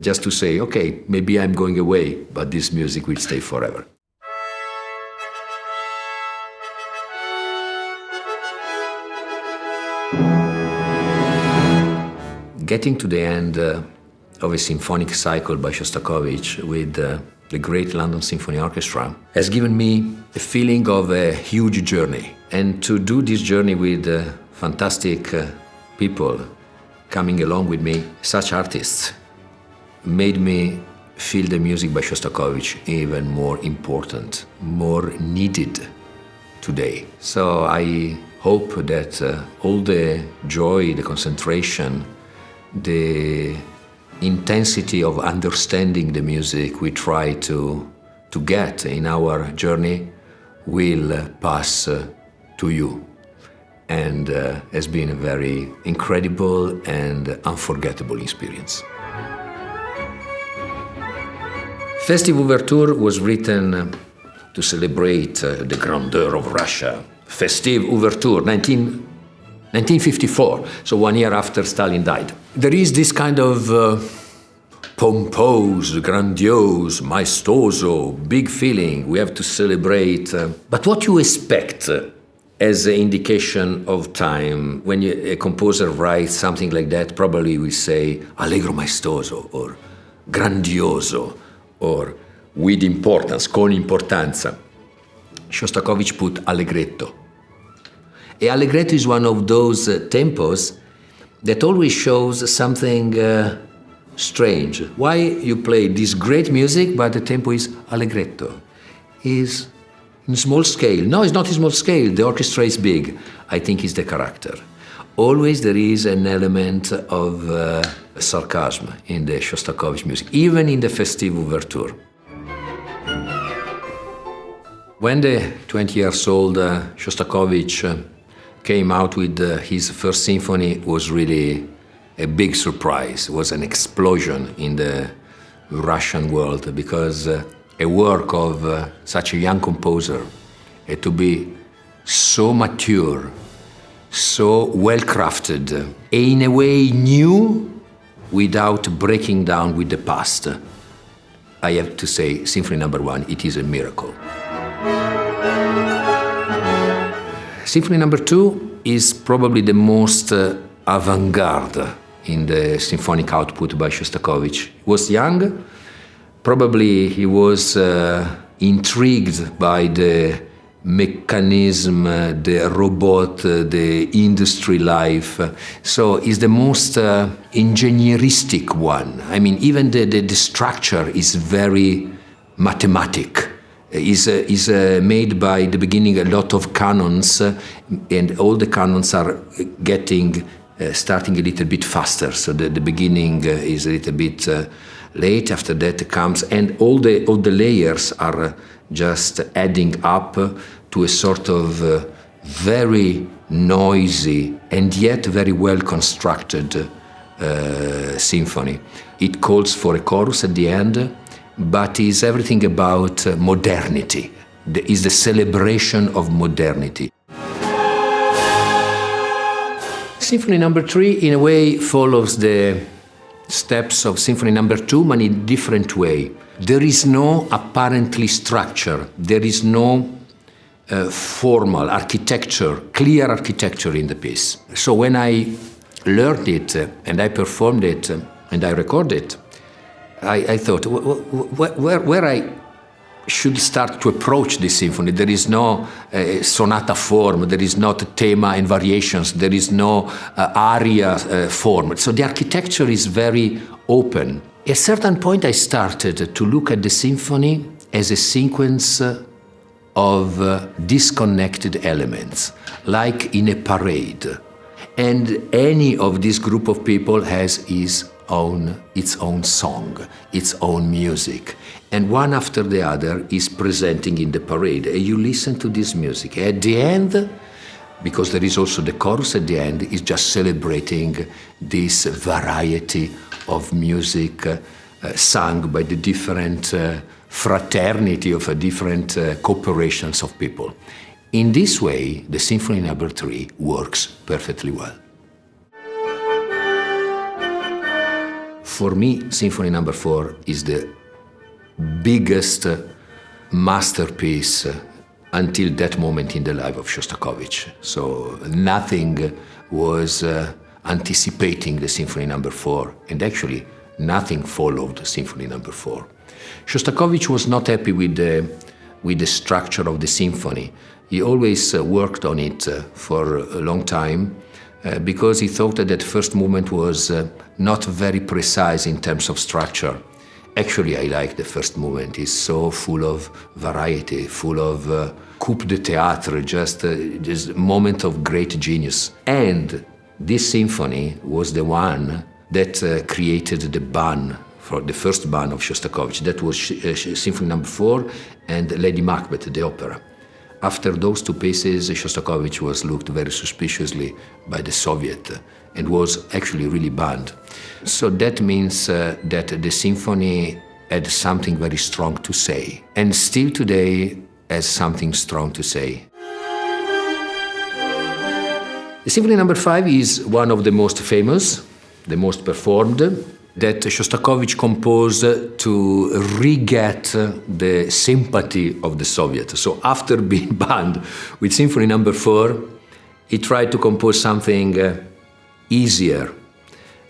just to say, okay, maybe I'm going away, but this music will stay forever. Getting to the end of a symphonic cycle by Shostakovich with the great London Symphony Orchestra has given me a feeling of a huge journey. And to do this journey with fantastic people coming along with me, such artists, made me feel the music by Shostakovich even more important, more needed today. So I hope that all the joy, the concentration, the intensity of understanding the music we try to get in our journey will pass to you, and has been a very incredible and unforgettable experience. Festive Overture was written to celebrate the grandeur of Russia. Festive Overture, 1954, so 1 year after Stalin died. There is this kind of pompous, grandiose, maestoso, big feeling. We have to celebrate. But what you expect as an indication of time, when a composer writes something like that, probably we say allegro maestoso, or grandioso, or with importance, con importanza. Shostakovich put allegretto. E allegretto is one of those tempos that always shows something strange. Why you play this great music, but the tempo is allegretto? Is in small scale. No, it's not in small scale. The orchestra is big. I think it's the character. Always there is an element of sarcasm in the Shostakovich music, even in the Festive Overture. When the 20 years old Shostakovich came out with his first symphony, it was really a big surprise. It was an explosion in the Russian world, because a work of such a young composer had to be so mature, so well-crafted, and in a way new without breaking down with the past. I have to say, Symphony No. 1, it is a miracle. Symphony No. 2 is probably the most avant-garde in the symphonic output by Shostakovich. He was young, probably he was intrigued by the mechanism, the robot, the industry life. So it's the most engineeristic one. I mean, even the structure is very mathematic. Is made by the beginning a lot of canons, and all the canons are getting starting a little bit faster. So the beginning is a little bit late. After that comes, and all the layers are just adding up to a sort of very noisy and yet very well constructed symphony. It calls for a chorus at the end, but is everything about modernity. Is the celebration of modernity. Symphony No. 3, in a way, follows the steps of Symphony No. 2, but in a different way. There is no apparently structure. There is no formal architecture, clear architecture in the piece. So when I learned it, and I performed it, and I recorded it, I thought, where I should start to approach this symphony. There is no sonata form, there is not thema and variations, there is no aria form. So the architecture is very open. At a certain point I started to look at the symphony as a sequence of disconnected elements, like in a parade. And any of this group of people has its own song, its own music. And one after the other is presenting in the parade. And you listen to this music. At the end, because there is also the chorus at the end, is just celebrating this variety of music sung by the different fraternity of different cooperations of people. In this way, the Symphony No. 3 works perfectly well. For me, Symphony No. 4 is the biggest masterpiece until that moment in the life of Shostakovich. So nothing was anticipating the Symphony No. 4, and actually nothing followed Symphony No. 4. Shostakovich was not happy with the structure of the symphony. He always worked on it for a long time because he thought that that first movement was not very precise in terms of structure. Actually, I like the first movement. It's so full of variety, full of coup de théâtre, just a moment of great genius. And this symphony was the one that created the ban, for the first ban of Shostakovich. That was Symphony No. 4 and Lady Macbeth, the opera. After those two pieces, Shostakovich was looked very suspiciously by the Soviet and was actually really banned. So that means that the symphony had something very strong to say, and still today has something strong to say. The Symphony No. 5 is one of the most famous, the most performed, that Shostakovich composed to re-get the sympathy of the Soviet. So after being banned with Symphony No. 4, he tried to compose something easier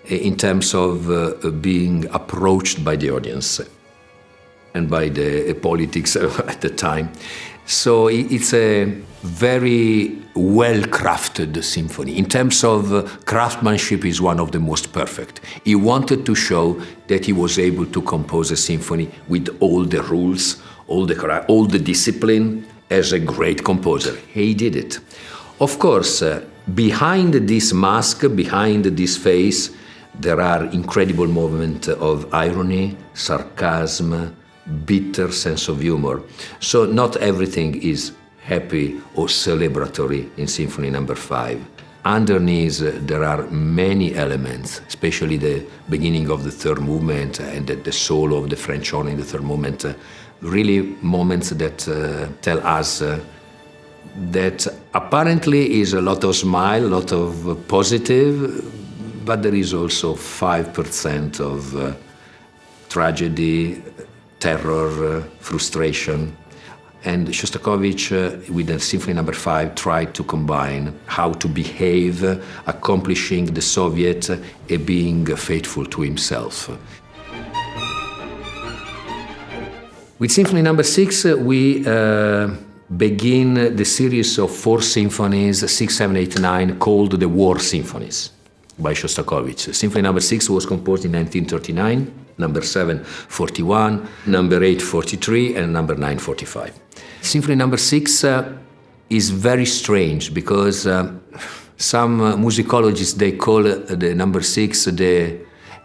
in terms of being approached by the audience and by the politics at the time. So it's a very well-crafted symphony. In terms of craftsmanship, is one of the most perfect. He wanted to show that he was able to compose a symphony with all the rules, all the discipline, as a great composer. He did it. Of course, behind this mask, behind this face, there are incredible moments of irony, sarcasm, bitter sense of humor. So not everything is happy or celebratory in Symphony No. 5. Underneath, there are many elements, especially the beginning of the third movement and the solo of the French horn in the third movement, really moments that tell us that apparently is a lot of smile, a lot of positive, but there is also 5% of tragedy, terror, frustration. And Shostakovich, with the Symphony No. 5, tried to combine how to behave, accomplishing the Soviet, and being faithful to himself. With Symphony No. 6, we begin the series of 4 symphonies, 6, 7, 8, 9, called the War Symphonies by Shostakovich. Symphony No. 6 was composed in 1939, number 7, 41, number 8, 43, and number 9, 45. Symphony No. 6 is very strange because some musicologists, they call the number 6 the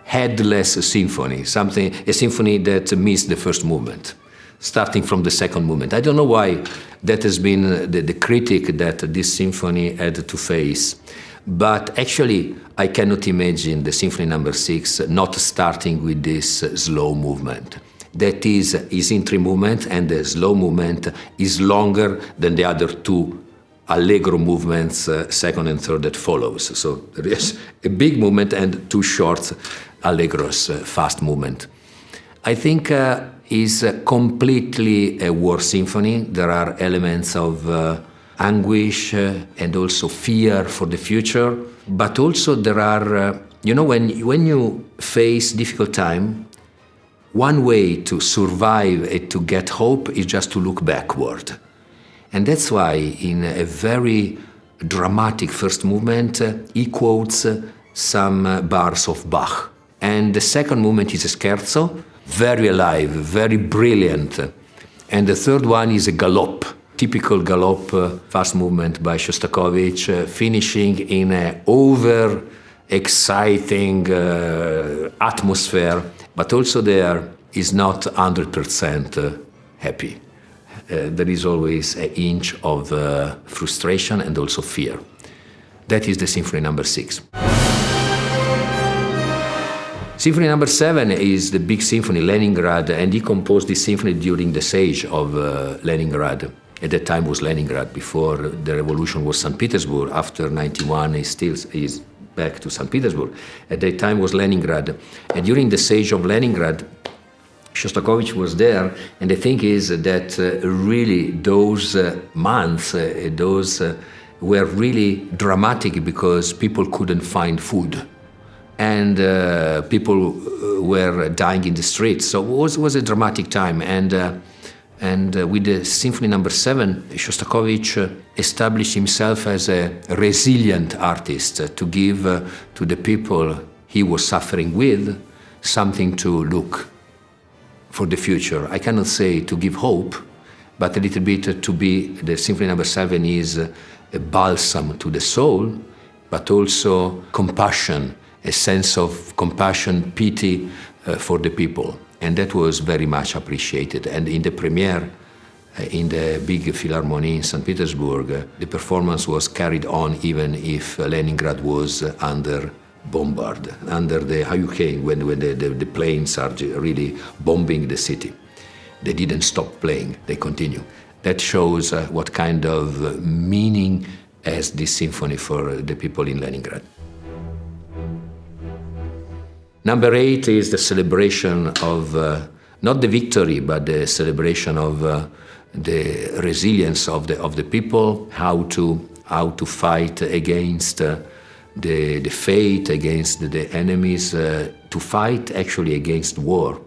headless symphony, a symphony that missed the first movement, starting from the second movement. I don't know why that has been the critic that this symphony had to face. But actually, I cannot imagine the Symphony No. 6 not starting with this slow movement. That is in 3 movements, and the slow movement is longer than the other 2 allegro movements, second and third, that follows. So there is a big movement and 2 short allegros, fast movement. I think is completely a war symphony. There are elements of anguish and also fear for the future, but also there are, when you face difficult time, one way to survive and to get hope is just to look backward. And that's why in a very dramatic first movement, he quotes some bars of Bach. And the second movement is a scherzo, very alive, very brilliant. And the third one is a galop, typical galop fast movement by Shostakovich, finishing in an over-exciting atmosphere, but also there is not 100% happy. There is always an inch of frustration and also fear. That is the Symphony No. 6. Symphony No. 7 is the big symphony, Leningrad, and he composed this symphony during the siege of Leningrad. At that time was Leningrad. Before the revolution was St. Petersburg. After 91, he still is back to St. Petersburg. At that time was Leningrad. And during the siege of Leningrad, Shostakovich was there, and the thing is that really those months, were really dramatic because people couldn't find food. And people were dying in the streets. So it was a dramatic time. And with the Symphony No. 7, Shostakovich established himself as a resilient artist to give to the people he was suffering with something to look for the future. I cannot say to give hope, but a little bit to be, the Symphony No. 7 is a balsam to the soul, but also compassion, a sense of compassion, pity for the people. And that was very much appreciated. And in the premiere, in the big Philharmonie in St. Petersburg, the performance was carried on even if Leningrad was under bombard, under the hurricane, when the planes are really bombing the city. They didn't stop playing, they continue. That shows what kind of meaning has this symphony for the people in Leningrad. Number 8 is the celebration of, not the victory, but the celebration of the resilience of the people, how to fight against the fate, against the enemies, to fight actually against war,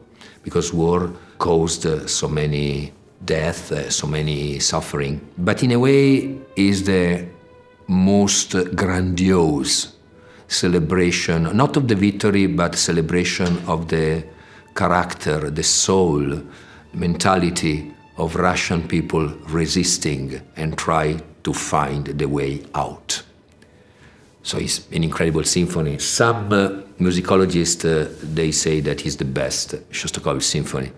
because war caused so many death, so many suffering. But in a way is the most grandiose celebration, not of the victory, but celebration of the character, the soul, mentality of Russian people resisting and try to find the way out. So it's an incredible symphony. Some musicologists, they say that it's the best Shostakovich symphony.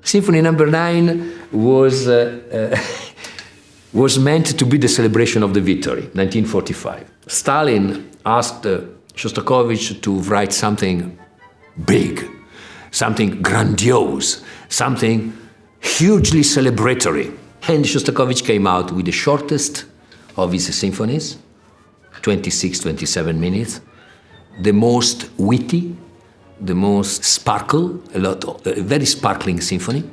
Symphony No. 9 was meant to be the celebration of the victory, 1945. Stalin asked Shostakovich to write something big, something grandiose, something hugely celebratory. And Shostakovich came out with the shortest of his symphonies, 26, 27 minutes, the most witty, the most sparkle, a very sparkling symphony,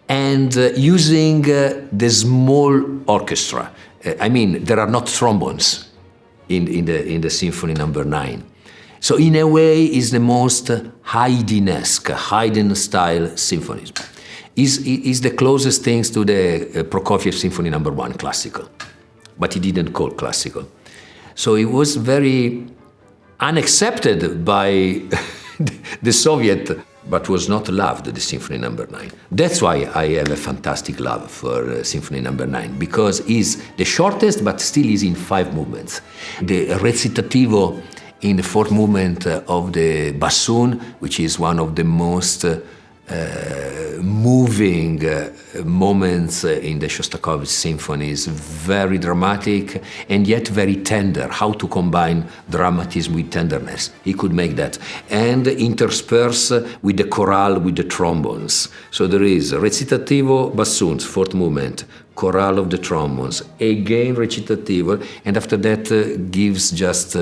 and using the small orchestra. I mean, there are not trombones in the Symphony No. 9. So in a way, it's the most Haydn-esque, Haydn-style symphonies. Is the closest things to the Prokofiev Symphony No. 1, classical, but he didn't call classical. So it was very unaccepted by the Soviet, but was not loved, the Symphony No. 9. That's why I have a fantastic love for Symphony No. 9, because it's the shortest, but still is in 5 movements. The recitativo in the 4th movement of the bassoon, which is one of the most moving moments in the Shostakovich symphonies, very dramatic and yet very tender, how to combine dramatism with tenderness. He could make that. And intersperse with the chorale, with the trombones. So there is recitativo, bassoons, 4th movement, chorale of the trombones, again recitativo, and after that gives just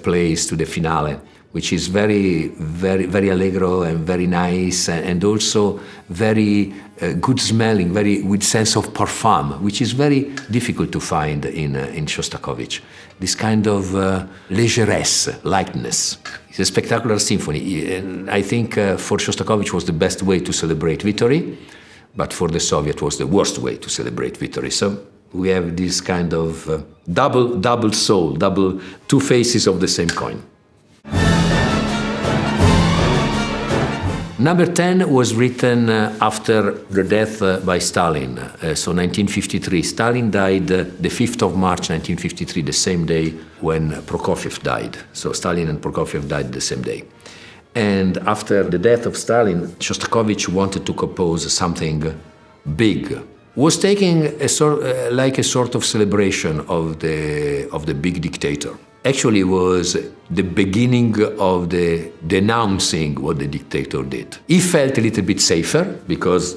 place to the finale, which is very, very, very allegro and very nice, and also very good smelling, very with sense of parfum, which is very difficult to find in Shostakovich. This kind of légeresse, lightness. It's a spectacular symphony, and I think for Shostakovich was the best way to celebrate victory, but for the Soviet was the worst way to celebrate victory. So we have this kind of double soul, two faces of the same coin. Number 10 was written after the death by Stalin, so 1953. Stalin died the 5th of March 1953, the same day when Prokofiev died. So Stalin and Prokofiev died the same day. And after the death of Stalin, Shostakovich wanted to compose something big. Was taking a sort of celebration of the big dictator. Actually was the beginning of denouncing what the dictator did. He felt a little bit safer because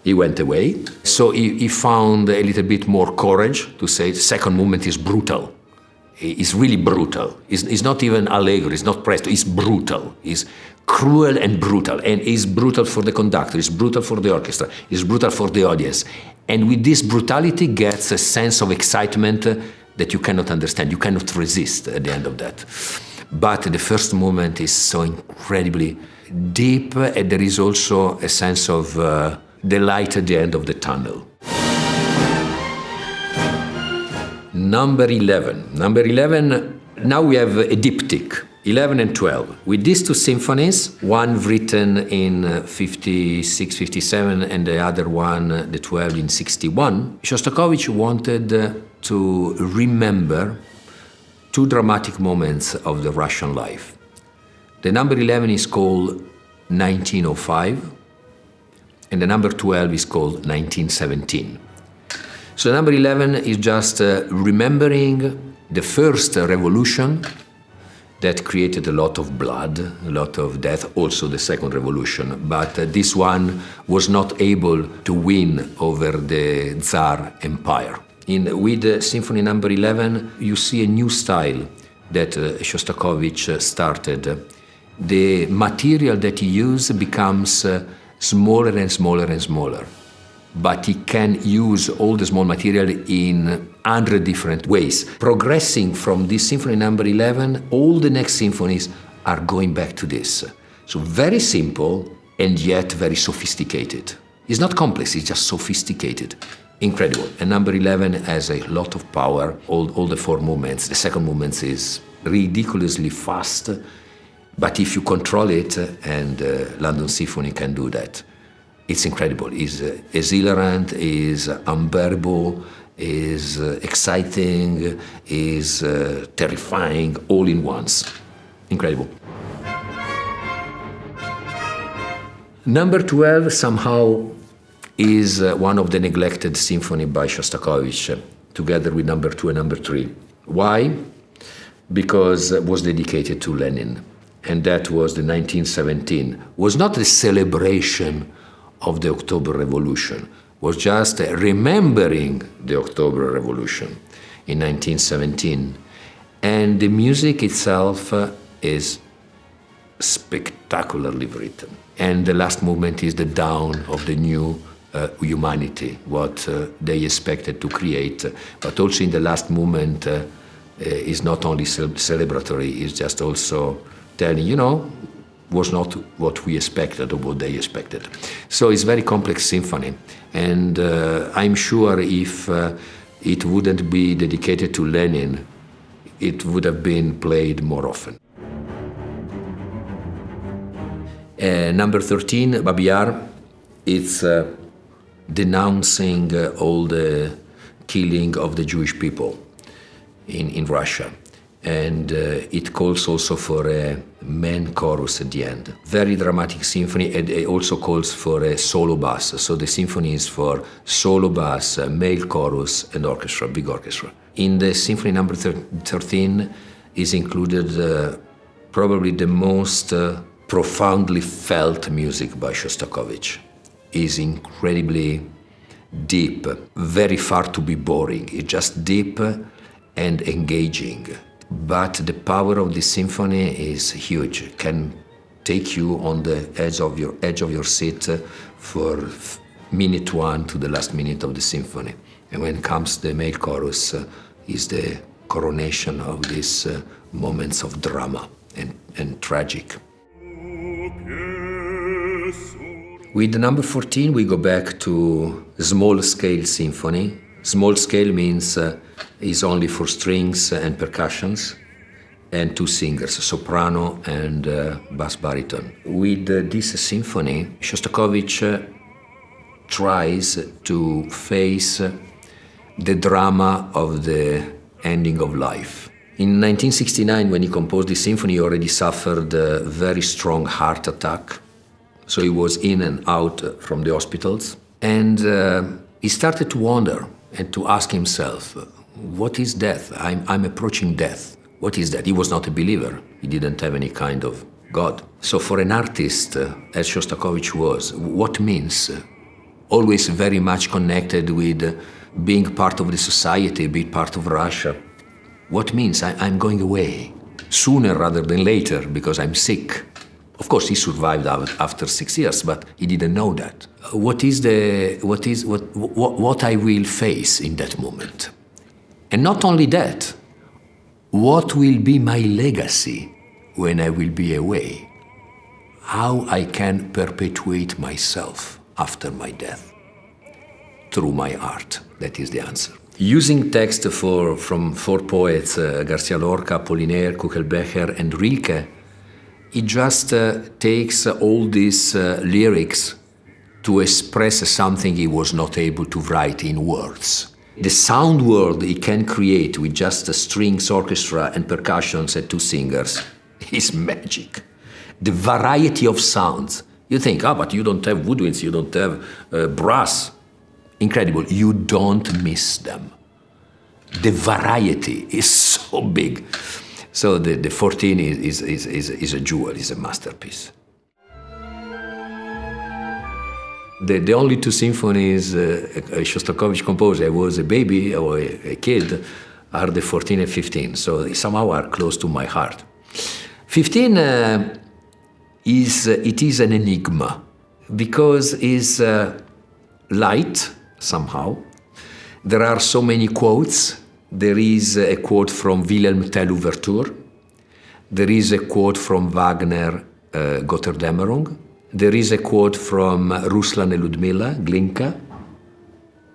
He went away. So he found a little bit more courage to say the second movement is brutal. It's really brutal. It's not even allegro, it's not presto, it's brutal. It's cruel and brutal. And it's brutal for the conductor, it's brutal for the orchestra, it's brutal for the audience. And with this brutality gets a sense of excitement that you cannot understand, you cannot resist at the end of that. But the first movement is so incredibly deep, and there is also a sense of the light at the end of the tunnel. Number 11. Number 11, now we have a diptych, 11 and 12. With these two symphonies, one written in 56, 57, and the other one, the 12, in 61, Shostakovich wanted to remember two dramatic moments of the Russian life. The number 11 is called 1905, and the number 12 is called 1917. So number 11 is just remembering the first revolution that created a lot of blood, a lot of death, also the second revolution. But this one was not able to win over the Tsar Empire. With Symphony number 11, you see a new style that Shostakovich started. The material that he used becomes smaller and smaller and smaller. But he can use all the small material in 100 different ways. Progressing from this Symphony number 11, all the next symphonies are going back to this. So very simple and yet very sophisticated. It's not complex, it's just sophisticated. Incredible. And number 11 has a lot of power, all the four movements. The second movement is ridiculously fast, but if you control it, and London Symphony can do that, it's incredible. It's exhilarant, it's unbearable, it's exciting, it's terrifying, all in once. Incredible. Number 12 somehow is one of the neglected symphony by Shostakovich, together with number 2 and number 3. Why? Because it was dedicated to Lenin, and that was the 1917. It was not a celebration of the October Revolution, was just remembering the October Revolution in 1917. And the music itself is spectacularly written. And the last movement is the dawn of the new humanity, what they expected to create. But also in the last movement is not only celebratory, it's just also telling, was not what we expected or what they expected. So it's a very complex symphony. And I'm sure if it wouldn't be dedicated to Lenin, it would have been played more often. Number 13, Babi Yar, it's denouncing all the killing of the Jewish people in Russia. And it calls also for a main chorus at the end. Very dramatic symphony, and it also calls for a solo bass. So the symphony is for solo bass, male chorus, and orchestra, big orchestra. In the symphony number 13 is included probably the most profoundly felt music by Shostakovich. It's incredibly deep, very far to be boring. It's just deep and engaging. But the power of this symphony is huge. It can take you on the edge of your seat for minute 1 to the last minute of the symphony. And when comes the male chorus, is the coronation of these moments of drama and tragic. With the number 14, we go back to small-scale symphony. Small scale means is only for strings and percussions and 2 singers, soprano and bass baritone. With this symphony, Shostakovich tries to face the drama of the ending of life. In 1969, when he composed this symphony, he already suffered a very strong heart attack. So he was in and out from the hospitals. And he started to wonder and to ask himself, what is death? I'm approaching death. What is that? He was not a believer. He didn't have any kind of God. So for an artist, as Shostakovich was, what means always very much connected with being part of the society, being part of Russia. What means I'm going away sooner rather than later because I'm sick. Of course, he survived after 6 years, but he didn't know that. What I will face in that moment? And not only that, what will be my legacy when I will be away? How I can perpetuate myself after my death? Through my art. That is the answer. Using text from four poets, Garcia Lorca, Apollinaire, Kuchelbecher, and Rilke, he just takes all these lyrics to express something he was not able to write in words. The sound world he can create with just strings, orchestra, and percussions and two singers is magic. The variety of sounds. You think, but you don't have woodwinds, you don't have brass. Incredible. You don't miss them. The variety is so big. So the 14 is a jewel, is a masterpiece. The only two symphonies Shostakovich composed, I was a baby or a kid, are the 14 and 15. So they somehow are close to my heart. 15 is an enigma because it's light somehow. There are so many quotes. There is a quote from Wilhelm Tell Overture. There is a quote from Wagner, Götterdämmerung. There is a quote from Ruslan and Ludmila, Glinka.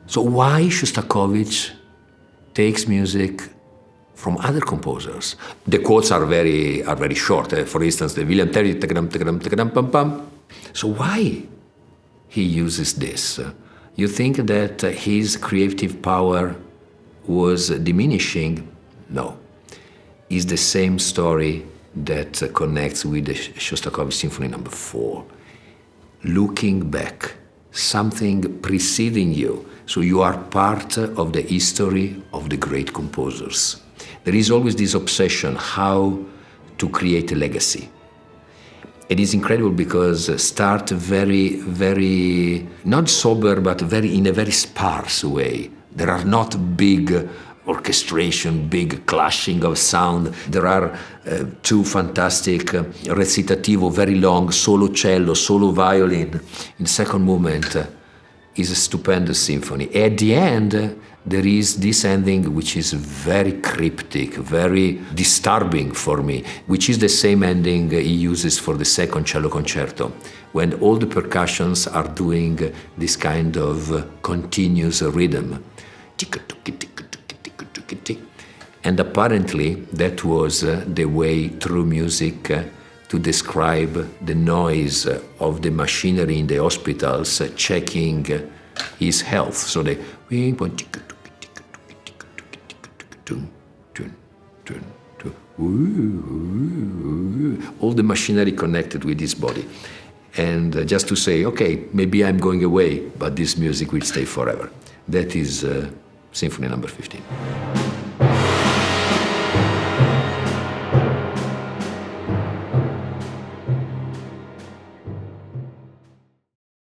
So why Shostakovich takes music from other composers? The quotes are very short. For instance, the Wilhelm Tell, tagadam, tagadam, tagadam, pam, pam. So why he uses this? You think that his creative power was diminishing? No. It's the same story that connects with the Shostakovich Symphony No. 4. Looking back, something preceding you, so you are part of the history of the great composers. There is always this obsession how to create a legacy. It is incredible because start very, very, not sober, but in a very sparse way. There are not big orchestration, big clashing of sound. There are two fantastic recitativo, very long, solo cello, solo violin. In second movement is a stupendous symphony. At the end, there is this ending which is very cryptic, very disturbing for me, which is the same ending he uses for the second cello concerto, when all the percussions are doing this kind of continuous rhythm. And apparently that was the way through music to describe the noise of the machinery in the hospitals checking his health. So they all the machinery connected with his body. And just to say, okay, maybe I'm going away, but this music will stay forever. That is Symphony No. 15.